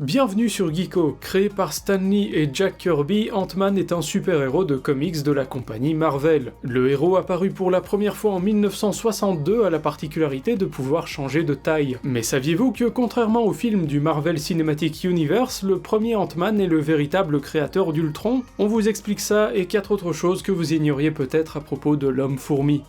Bienvenue sur Geeko. Créé par Stan Lee et Jack Kirby, Ant-Man est un super-héros de comics de la compagnie Marvel. Le héros apparu pour la première fois en 1962 a la particularité de pouvoir changer de taille. Mais saviez-vous que contrairement au film du Marvel Cinematic Universe, le premier Ant-Man est le véritable créateur d'Ultron? On vous explique ça et 4 autres choses que vous ignoriez peut-être à propos de l'homme-fourmi.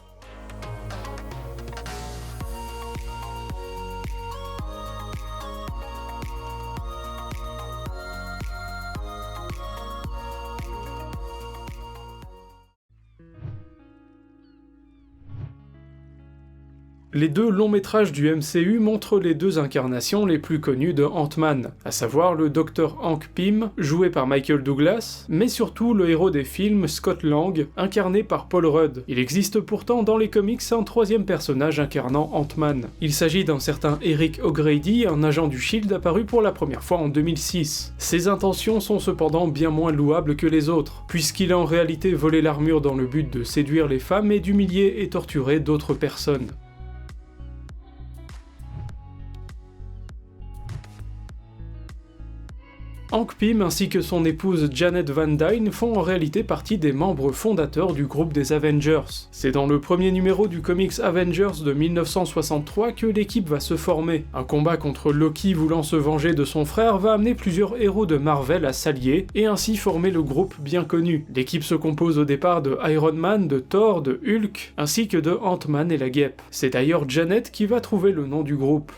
Les deux longs métrages du MCU montrent les deux incarnations les plus connues de Ant-Man, à savoir le Dr Hank Pym, joué par Michael Douglas, mais surtout le héros des films Scott Lang, incarné par Paul Rudd. Il existe pourtant dans les comics un troisième personnage incarnant Ant-Man. Il s'agit d'un certain Eric O'Grady, un agent du SHIELD apparu pour la première fois en 2006. Ses intentions sont cependant bien moins louables que les autres, puisqu'il a en réalité volé l'armure dans le but de séduire les femmes et d'humilier et torturer d'autres personnes. Hank Pym ainsi que son épouse Janet Van Dyne font en réalité partie des membres fondateurs du groupe des Avengers. C'est dans le premier numéro du comics Avengers de 1963 que l'équipe va se former. Un combat contre Loki voulant se venger de son frère va amener plusieurs héros de Marvel à s'allier et ainsi former le groupe bien connu. L'équipe se compose au départ de Iron Man, de Thor, de Hulk, ainsi que de Ant-Man et la Guêpe. C'est d'ailleurs Janet qui va trouver le nom du groupe.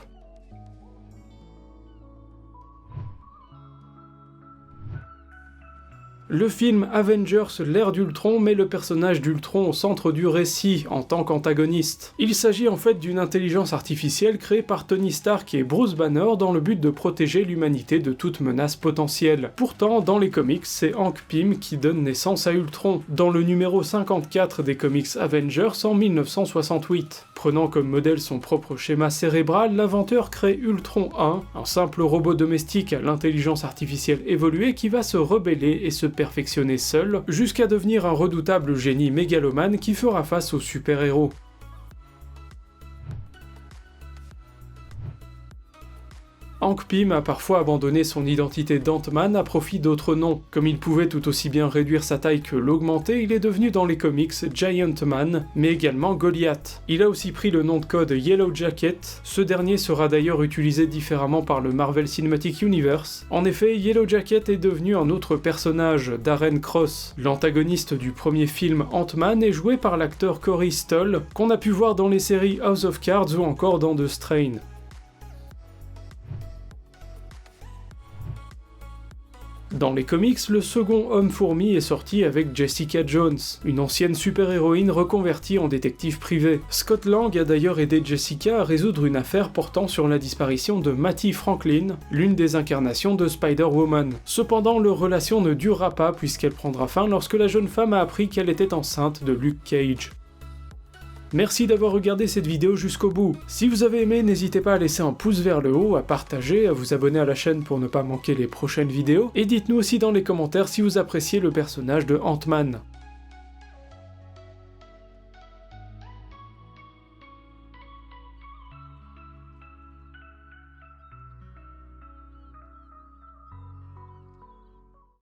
Le film Avengers l'ère d'Ultron met le personnage d'Ultron au centre du récit en tant qu'antagoniste. Il s'agit en fait d'une intelligence artificielle créée par Tony Stark et Bruce Banner dans le but de protéger l'humanité de toute menace potentielle. Pourtant, dans les comics, c'est Hank Pym qui donne naissance à Ultron, dans le numéro 54 des comics Avengers en 1968. Prenant comme modèle son propre schéma cérébral, l'inventeur crée Ultron 1, un simple robot domestique à l'intelligence artificielle évoluée qui va se rebeller et se perfectionner seul, jusqu'à devenir un redoutable génie mégalomane qui fera face aux super-héros. Hank Pym a parfois abandonné son identité d'Ant-Man à profit d'autres noms. Comme il pouvait tout aussi bien réduire sa taille que l'augmenter, il est devenu dans les comics Giant Man, mais également Goliath. Il a aussi pris le nom de code Yellow Jacket, ce dernier sera d'ailleurs utilisé différemment par le Marvel Cinematic Universe. En effet, Yellow Jacket est devenu un autre personnage, Darren Cross. L'antagoniste du premier film Ant-Man est joué par l'acteur Corey Stoll, qu'on a pu voir dans les séries House of Cards ou encore dans The Strain. Dans les comics, le second Homme-Fourmi est sorti avec Jessica Jones, une ancienne super-héroïne reconvertie en détective privé. Scott Lang a d'ailleurs aidé Jessica à résoudre une affaire portant sur la disparition de Mattie Franklin, l'une des incarnations de Spider-Woman. Cependant, leur relation ne durera pas puisqu'elle prendra fin lorsque la jeune femme a appris qu'elle était enceinte de Luke Cage. Merci d'avoir regardé cette vidéo jusqu'au bout. Si vous avez aimé, n'hésitez pas à laisser un pouce vers le haut, à partager, à vous abonner à la chaîne pour ne pas manquer les prochaines vidéos, et dites-nous aussi dans les commentaires si vous appréciez le personnage de Ant-Man.